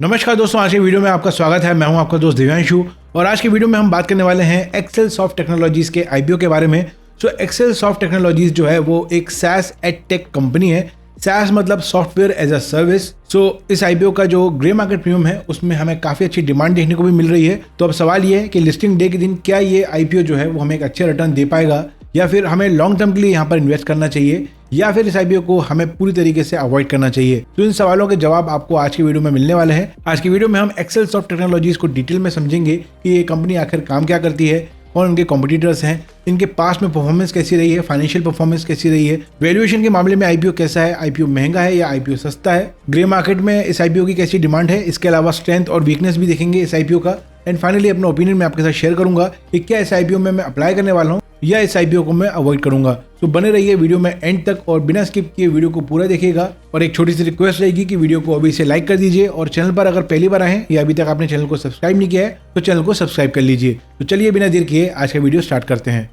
नमस्कार दोस्तों, आज की वीडियो में आपका स्वागत है। मैं हूं आपका दोस्त दिव्यांशु और आज की वीडियो में हम बात करने वाले हैं एक्सेल सॉफ्ट टेक्नोलॉजीज के आईपीओ के बारे में। एक्सेल सॉफ्ट टेक्नोलॉजीज जो है वो एक SaaS एडटेक कंपनी है। SaaS मतलब सॉफ्टवेयर एज अ सर्विस। इस आईपीओ का जो ग्रे मार्केट प्रीमियम है उसमें हमें काफी अच्छी डिमांड देखने को भी मिल रही है। तो अब सवाल ये है कि लिस्टिंग डे के दिन क्या ये आईपीओ जो है वो हमें एक अच्छे रिटर्न दे पाएगा या फिर हमें लॉन्ग टर्म के लिए यहाँ पर इन्वेस्ट करना चाहिए या फिर इस आईपीओ को हमें पूरी तरीके से अवॉइड करना चाहिए। तो इन सवालों के जवाब आपको आज की वीडियो में मिलने वाले हैं। आज की वीडियो में हम एक्सेल सॉफ्ट टेक्नोलॉजीज को डिटेल में समझेंगे कि ये कंपनी आखिर काम क्या करती है, कौन उनके कॉम्पिटिटर्स हैं, इनके पास में परफॉर्मेंस कैसी रही है, फाइनेंशियल परफॉर्मेंस कैसी रही है, वैल्यूएशन के मामले में आईपीओ कैसा है, आईपीओ महंगा है या आईपीओ सस्ता है, ग्रे मार्केट में इस आईपीओ की कैसी डिमांड है, इसके अलावा स्ट्रेंथ और वीकनेस भी देखेंगे इस आईपीओ का। एंड फाइनली अपना ओपिनियन मैं आपके साथ शेयर करूंगा कि क्या इस आईपीओ में मैं अप्लाई करने वाला हूँ या इस आईपीओ को मैं अवॉइड करूंगा। तो बने रहिए वीडियो में एंड तक और बिना स्किप किए वीडियो को पूरा देखिएगा। और एक छोटी सी रिक्वेस्ट रहेगी कि वीडियो को अभी से लाइक कर दीजिए और चैनल पर अगर पहली बार आए हैं या अभी तक आपने चैनल को सब्सक्राइब नहीं किया है तो चैनल को सब्सक्राइब कर लीजिए। तो चलिए बिना देर किए आज का वीडियो स्टार्ट करते हैं।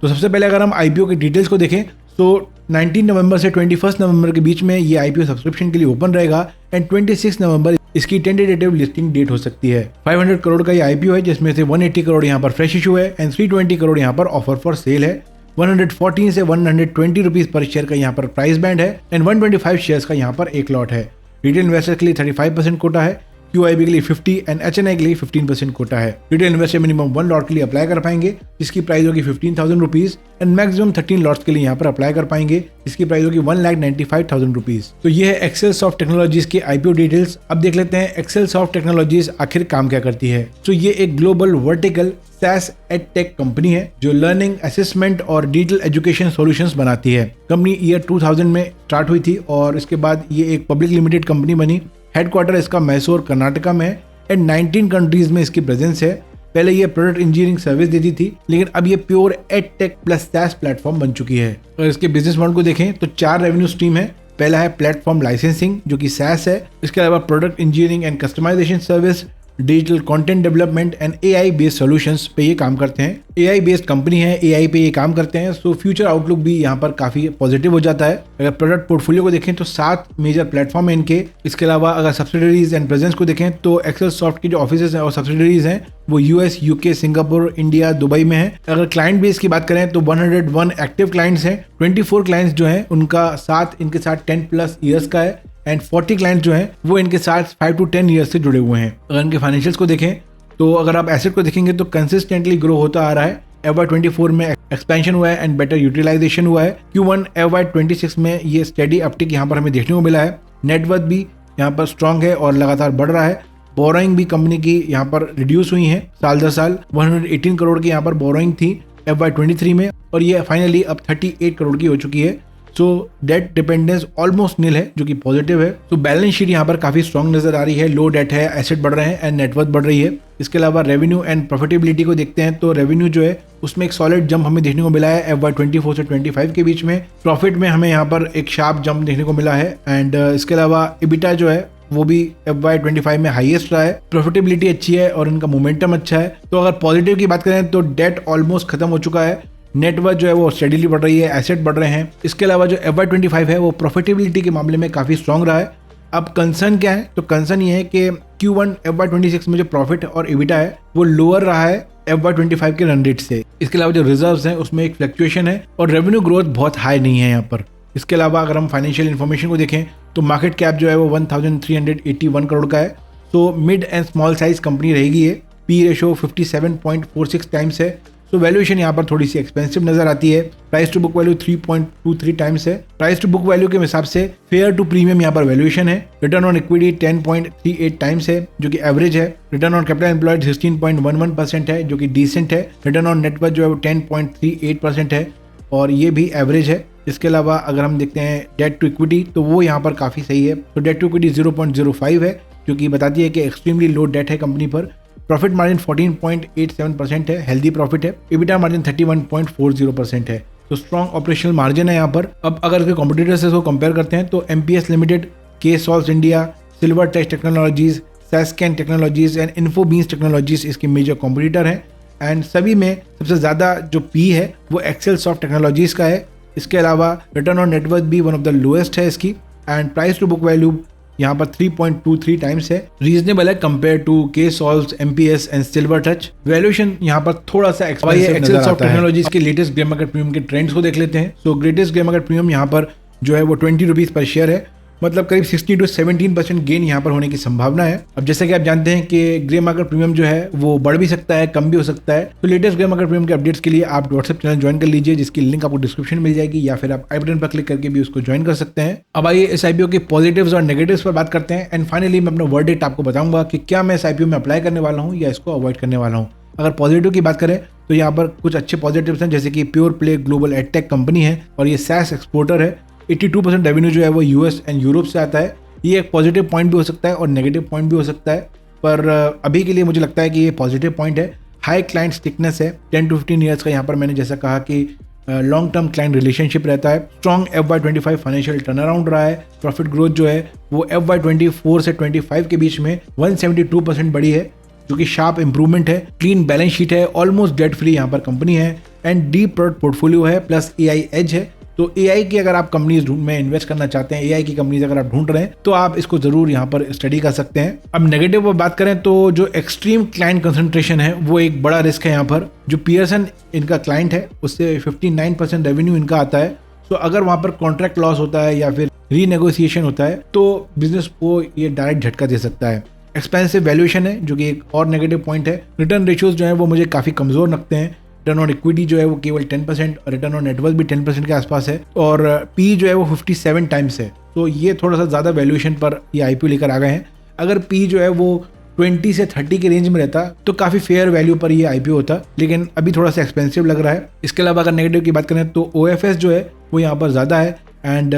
तो सबसे पहले अगर हम आईपीओ की डिटेल्स को देखें तो 19 नवंबर से 21 नवंबर के बीच में ये आईपीओ सब्सक्रिप्शन के लिए ओपन रहेगा एंड 26 नवंबर इसकी टेंटेटिव लिस्टिंग डेट हो सकती है। 500 करोड़ का ये आईपीओ है जिसमें से 180 करोड़ यहाँ पर फ्रेश इशू है एंड 320 करोड़ यहाँ पर ऑफर फॉर सेल है। 114 से 120 रुपीज पर शेयर का यहाँ पर प्राइस बैंड है एंड 125 शेयर्स का यहाँ पर एक लॉट है। रिटेल इन्वेस्टर के लिए 35% कोटा है, QIB के लिए 50 एंड HNI के लिए 15% कोटा है। रिटेल इन्वेस्टर मिनिमम 1 लॉट के लिए अप्लाई कर पाएंगे जिसकी प्राइस होगी 15,000 रुपीज एंड मैक्सिमम 13 लॉट्स के लिए यहाँ पर अप्लाई कर पाएंगे जिसकी प्राइस होगी 1,95,000 रुपीज। तो ये है एक्सेल सॉफ्ट टेक्नोलॉजीज के आईपीओ डिटेल्स। अब देख लेते हैं एक्सेल सॉफ्ट टेक्नोलॉजीज आखिर काम क्या करती है। ये एक global vertical SaaS edtech company है जो लर्निंग असेसमेंट और डिजिटल एजुकेशन सॉल्यूशंस बनाती है। कंपनी ईयर 2000 में स्टार्ट हुई थी और इसके बाद ये एक पब्लिक लिमिटेड कंपनी बनी। हेडक्वार्टर इसका मैसूर कर्नाटका में है एंड 19 कंट्रीज में इसकी प्रेजेंस है। पहले ये प्रोडक्ट इंजीनियरिंग सर्विस देती थी लेकिन अब ये pure edtech plus SaaS platform बन चुकी है। और इसके बिजनेस मॉडल को देखें तो 4 रेवेन्यू स्ट्रीम है। पहला है प्लेटफॉर्म लाइसेंसिंग जो कि SaaS है। इसके अलावा product engineering and customisation service, digital content development and AI based solutions पे ये काम करते हैं। AI बेस्ड कंपनी है, AI पे ये काम करते हैं। फ्यूचर आउटलुक भी यहाँ पर काफी पॉजिटिव हो जाता है। अगर प्रोडक्ट पोर्टफोलियो को देखें तो 7 मेजर प्लेटफॉर्म है इनके। इसके अलावा अगर सब्सिडरीज एंड प्रेजेंस को देखें तो एक्सेल सॉफ्ट के जो ऑफिसेज हैं और सब्सिडरीज हैं वो US, UK, Singapore, India, Dubai में है। अगर क्लाइंट बेस की बात करें तो 101 एक्टिव क्लाइंट्स हैं। 24 क्लाइंट्स जो हैं उनका साथ इनके साथ 10+ ईयर्स का है एंड 40 क्लाइंट जो हैं वो इनके साथ 5 to 10 ईयर्स से जुड़े हुए हैं। अगर इनके फाइनेंशियल्स को देखें तो अगर आप एसेट को देखेंगे तो कंसिस्टेंटली ग्रो होता आ रहा है। FY24 में एक्सपेंशन हुआ है एंड बेटर यूटिलाइजेशन हुआ है। Q1 FY26 में ये स्टेडी अपटिक यहाँ पर हमें देखने को मिला है। नेटवर्थ भी यहाँ पर स्ट्रांग है और लगातार बढ़ रहा है। बोरोइंग भी कंपनी की यहाँ पर रिड्यूस हुई है साल दर साल। 118 करोड़ की यहाँ पर बोरोइंग थी FY23 में और ये फाइनली अब 38 करोड़ की हो चुकी है। डेट डिपेंडेंस ऑलमोस्ट नील है जो कि पॉजिटिव है। बैलेंस शीट यहाँ पर काफी स्ट्रांग नजर आ रही है। लो डेट है, एसेट बढ़ रहे हैं एंड नेटवर्थ बढ़ रही है। इसके अलावा रेवेन्यू एंड प्रॉफिटेबिलिटी को देखते हैं तो रेवेन्यू जो है उसमें एक सॉलिड जंप हमें देखने को मिला है FY24 से 25 के बीच में। प्रॉफिट में हमें यहाँ पर एक शार्प जंप देखने को मिला है एंड इसके अलावा EBITDA जो है वो भी FY25 में हाईएस्ट रहा है। प्रॉफिटेबिलिटी अच्छी है और इनका मोमेंटम अच्छा है। तो अगर पॉजिटिव की बात करें तो डेट ऑलमोस्ट खत्म हो चुका है। नेटवर्थ जो है वो स्टेडीली बढ़ रही है, एसेट बढ़ रहे हैं। इसके अलावा जो FY25 है वो प्रॉफिटेबिलिटी के मामले में काफी स्ट्रांग रहा है। अब कंसर्न क्या है तो कंसर्न ये है कि Q1 FY26 में जो प्रॉफिट और EBITDA है वो लोअर रहा है FY25 के रन रेट से। इसके अलावा जो रिजर्व्स हैं उसमें एक फ्लक्चुएशन है और रेवेन्यू ग्रोथ बहुत हाई नहीं है यहाँ पर। इसके अलावा अगर हम फाइनेंशियल इन्फॉर्मेशन को देखें तो मार्केट कैप जो है वो 1381 करोड़ का है। Mid and small size company रहेगी ये। P रेशो 57.46 टाइम्स है। वैल्यूएशन यहाँ पर थोड़ी सी एक्सपेंसिव नजर आती है। Price to book value 3.23 times है। प्राइस टू बुक वैल्यू के हिसाब से फेयर टू प्रीमियम यहाँ पर वैल्यूएशन है। रिटर्न ऑन इक्विटी 10.38 टाइम्स है जो कि एवरेज है। रिटर्न ऑन कैपिटल एम्प्लॉयड 16.11% है जो कि डिसेंट है। रिटर्न ऑन नेटवर्थ जो है वो 10.38% है और ये भी एवरेज है। इसके अलावा अगर हम देखते हैं डेट टू इक्विटी तो वो यहाँ पर काफी सही है। तो डेट टू इक्विटी 0.05 है जो कि बताती है कि एक्सट्रीमली लो डेट है कंपनी पर। प्रॉफिट मार्जिन 14.87% है, हेल्दी प्रॉफिट है। EBITDA मार्जिन 31.40% है। स्ट्रॉन्ग ऑपरेशनल मार्जिन है यहाँ पर। अब अगर इसके कॉम्पिटिटर्स से इसको कंपेयर करते हैं तो MPS limited, KSolve India, silver tech technologies, Sascan technologies and Infobeans technologies इसके मेजर कॉम्पिटिटर हैं एंड सभी में सबसे ज़्यादा जो P है वो एक्सेल सॉफ्ट टेक्नोलॉजीज का है। इसके अलावा रिटर्न ऑन नेटवर्थ भी वन ऑफ द लोएस्ट है इसकी and price to book value यहाँ पर 3.23 टाइम्स है, रीजनेबल है compare to Ksolves, MPS and Silver Touch. Valuation यहाँ पर थोड़ा सा एक्सपेंसिव नजर आता है। टेक्नोलॉजीज के लेटेस्ट ग्रे मार्केट प्रीमियम के ट्रेंड्स को देख लेते हैं। सो ग्रेटेस्ट ग्रे मार्केट प्रीमियम यहाँ पर जो है वो 20 रुपीज पर शेयर है, मतलब करीब 16 to 17% गेन यहाँ पर होने की संभावना है। अब जैसे कि आप जानते हैं कि ग्रे मार्केट प्रीमियम जो है वो बढ़ भी सकता है, कम भी हो सकता है। तो लेटेस्ट ग्रे मार्केट प्रीमियम के अपडेट्स के लिए आप व्हाट्सएप चैनल ज्वाइन कर लीजिए, जिसकी लिंक आपको डिस्क्रिप्शन में मिल जाएगी, या फिर आप आई बटन पर क्लिक करके भी उसको ज्वाइन कर सकते हैं। अब आइए इस आईपीओ के पॉजिटिव्स और नेगेटिव्स पर बात करते हैं, एंड फाइनली मैं अपना वर्डिक्ट आपको बताऊंगा कि क्या मैं इस आईपीओ में अप्लाई करने वाला हूँ या इसको अवॉइड करने वाला हूँ। अगर पॉजिटिव की बात करें तो यहाँ पर कुछ अच्छे पॉजिटिव्स हैं, जैसे कि pure play global edtech company है और ये सैस एक्सपोर्टर है। 82% रेवेन्यू जो है वो यूएस एंड यूरोप से आता है। ये एक पॉजिटिव पॉइंट भी हो सकता है और नेगेटिव पॉइंट भी हो सकता है, पर अभी के लिए मुझे लगता है कि ये पॉजिटिव पॉइंट है। हाई क्लाइंट स्टिकनेस है, 10 to 15 ईयर्स का यहाँ पर मैंने जैसा कहा कि लॉन्ग टर्म क्लाइंट रिलेशनशिप रहता है। Strong FY25 financial turn around रहा है। प्रॉफिट ग्रोथ जो है वो FY24 से 25 के बीच में 172% बढ़ी है, जो कि शार्प इंप्रूवमेंट है। क्लीन बैलेंस शीट है, ऑलमोस्ट डेट फ्री यहाँ पर कंपनी है, एंड डीप प्रोडक्ट पोर्टफोलियो है, प्लस AI एज है। तो AI की अगर आप कंपनीज में इन्वेस्ट करना चाहते हैं, AI की कंपनीज अगर आप ढूंढ रहे हैं, तो आप इसको जरूर यहाँ पर स्टडी कर सकते हैं। अब नेगेटिव पर बात करें तो जो एक्सट्रीम क्लाइंट कंसंट्रेशन है वो एक बड़ा रिस्क है यहाँ पर। जो पियर्सन इनका क्लाइंट है उससे 59% रेवेन्यू इनका आता है। तो अगर वहाँ पर कॉन्ट्रैक्ट लॉस होता है या फिर रीनेगोशिएशन होता है तो बिजनेस को ये डायरेक्ट झटका दे सकता है। एक्सपेंसिव वैल्यूएशन है, जो कि एक और नेगेटिव पॉइंट है। रिटर्न रेशियोज जो है वो मुझे काफ़ी कमज़ोर लगते हैं। रिटर्न ऑन इक्विटी जो है वो केवल 10% और रिटर्न ऑन नेटवर्थ भी 10% के आसपास है, और पी जो है वो 57 टाइम्स है। तो ये थोड़ा सा ज़्यादा वैल्यूएशन पर ये आईपीओ लेकर आ गए हैं। अगर पी जो है वो 20 से 30 के रेंज में रहता तो काफ़ी फेयर वैल्यू पर ये आईपीओ होता, लेकिन अभी थोड़ा सा एक्सपेंसिव लग रहा है। इसके अलावा अगर नेगेटिव की बात करें तो OFS जो है वो यहाँ पर ज़्यादा है, एंड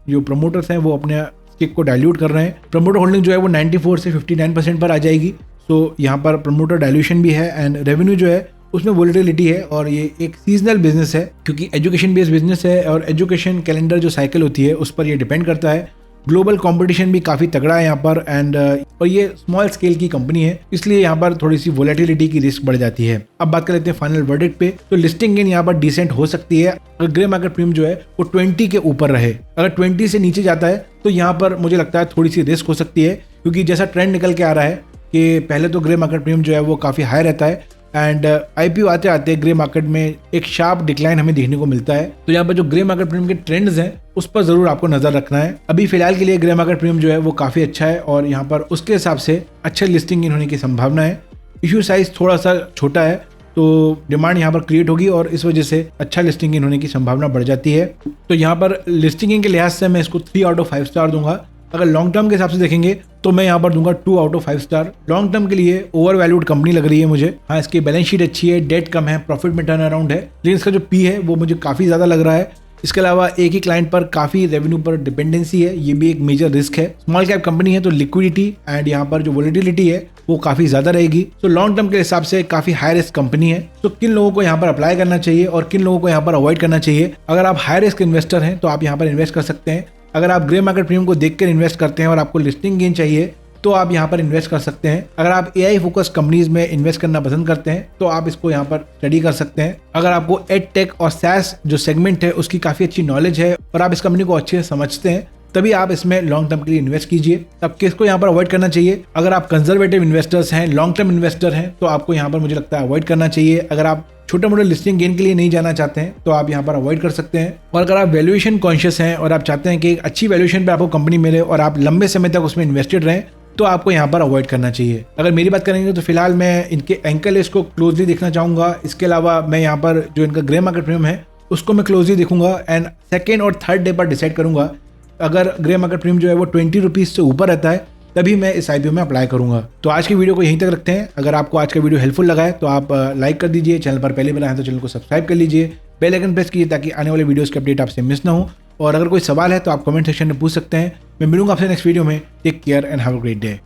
जो प्रमोटर्स हैं वो अपने स्टिक को डाइल्यूट कर रहे हैं। प्रमोटर होल्डिंग जो है वो 94 से 59% पर आ जाएगी। तो यहाँ पर प्रमोटर डाइल्यूशन भी है, एंड रेवेन्यू जो है उसमें वोलेटिलिटी है, और ये एक सीजनल बिजनेस है क्योंकि एजुकेशन बेस्ड बिजनेस है, और एजुकेशन कैलेंडर जो साइकिल होती है उस पर ये डिपेंड करता है। ग्लोबल कंपटीशन भी काफ़ी तगड़ा है यहाँ पर, एंड और ये स्मॉल स्केल की कंपनी है, इसलिए यहाँ पर थोड़ी सी वोलेटिलिटी की रिस्क बढ़ जाती है। अब बात कर लेते हैं फाइनल वर्डिक्ट पे। तो लिस्टिंग गेन यहाँ पर डिसेंट हो सकती है अगर ग्रे मार्केट प्रीमियम जो है वो 20 के ऊपर रहे। अगर 20 से नीचे जाता है तो यहाँ पर मुझे लगता है थोड़ी सी रिस्क हो सकती है, क्योंकि जैसा ट्रेंड निकल के आ रहा है कि पहले तो ग्रे मार्केट प्रीमियम जो है वो काफ़ी हाई रहता है, एंड आईपीओ आते आते ग्रे मार्केट में एक शार्प डिक्लाइन हमें देखने को मिलता है। तो यहाँ पर जो ग्रे मार्केट प्रीमियम के ट्रेंड्स हैं उस पर जरूर आपको नजर रखना है। अभी फिलहाल के लिए ग्रे मार्केट प्रीमियम जो है वो काफी अच्छा है, और यहाँ पर उसके हिसाब से अच्छा लिस्टिंग इन होने की संभावना है। इश्यू साइज थोड़ा सा छोटा है, तो डिमांड यहाँ पर क्रिएट होगी और इस वजह से अच्छा लिस्टिंग इन होने की संभावना बढ़ जाती है। तो यहाँ पर लिस्टिंग इन के लिहाज से मैं इसको 3 out of 5 स्टार दूंगा। अगर लॉन्ग टर्म के हिसाब से देखेंगे तो मैं यहाँ पर दूंगा 2 out of 5 star. Long term के लिए ओवर वैल्यूड कंपनी लग रही है मुझे। हाँ, इसकी बैलेंस शीट अच्छी है, डेट कम है, प्रॉफिट में टर्न अराउंड है, लेकिन इसका जो पी है वो मुझे काफ़ी ज़्यादा लग रहा है। इसके अलावा एक ही क्लाइंट पर काफ़ी रेवेन्यू पर डिपेंडेंसी है, ये भी एक मेजर रिस्क है। स्मॉल कैप कंपनी है तो लिक्विडिटी एंड यहाँ पर जो वोलेटिलिटी है वो काफ़ी ज़्यादा रहेगी। तो लॉन्ग टर्म के हिसाब से काफ़ी हाई रिस्क कंपनी है। तो किन लोगों को यहाँ पर अप्लाई करना चाहिए और किन लोगों को यहाँ पर अवॉइड करना चाहिए? अगर आप हाई रिस्क इन्वेस्टर हैं तो आप यहाँ पर इन्वेस्ट कर सकते हैं। अगर आप ग्रे मार्केट प्रीमियम को देखकर इन्वेस्ट करते हैं और आपको लिस्टिंग गेन चाहिए तो आप यहाँ पर इन्वेस्ट कर सकते हैं। अगर आप AI फोकस कंपनीज में इन्वेस्ट करना पसंद करते हैं तो आप इसको यहाँ पर स्टडी कर सकते हैं। अगर आपको एडटेक और SaaS जो सेगमेंट है उसकी काफ़ी अच्छी नॉलेज है और आप इस कंपनी को अच्छे से समझते हैं, तभी आप इसमें लॉन्ग टर्म के लिए इन्वेस्ट कीजिए। अब किसको यहाँ पर अवॉइड करना चाहिए? अगर आप कंजर्वेटिव इन्वेस्टर्स हैं, लॉन्ग टर्म इन्वेस्टर हैं, तो आपको यहाँ पर मुझे लगता है अवॉइड करना चाहिए। अगर आप छोटे मोटे लिस्टिंग गेन के लिए नहीं जाना चाहते हैं तो आप यहाँ पर अवॉइड कर सकते हैं। और अगर आप वैल्यूएशन कॉन्शियस हैं और आप चाहते हैं कि एक अच्छी वैल्यूएशन पे आपको कंपनी मिले और आप लंबे समय तक उसमें इन्वेस्टेड रहें, तो आपको यहाँ पर अवॉइड करना चाहिए। अगर मेरी बात करेंगे तो फिलहाल मैं इनके एंकर लिस्ट को क्लोजली देखना चाहूँगा। इसके अलावा मैं यहाँ पर जो इनका ग्रे मार्केट प्रीमियम है उसको मैं क्लोजली देखूंगा एंड सेकेंड और थर्ड डे पर डिसाइड करूंगा। अगर ग्रे मार्केट प्रीमियम जो है वो 20 रुपीज़ से ऊपर रहता है तभी मैं इस IPO में अप्लाई करूंगा। तो आज की वीडियो को यहीं तक रखते हैं। अगर आपको आज का वीडियो हेल्पफुल लगा है तो आप लाइक कर दीजिए, चैनल पर पहले बार आए तो चैनल को सब्सक्राइब कर लीजिए, बेल आइकन प्रेस कीजिए ताकि आने वाले वीडियोस के अपडेट आपसे मिस ना हो। और अगर कोई सवाल है तो आप कमेंट सेक्शन में पूछ सकते हैं। मैं मिलूंगा आपसे नेक्स्ट वीडियो में। Take care and have a great day.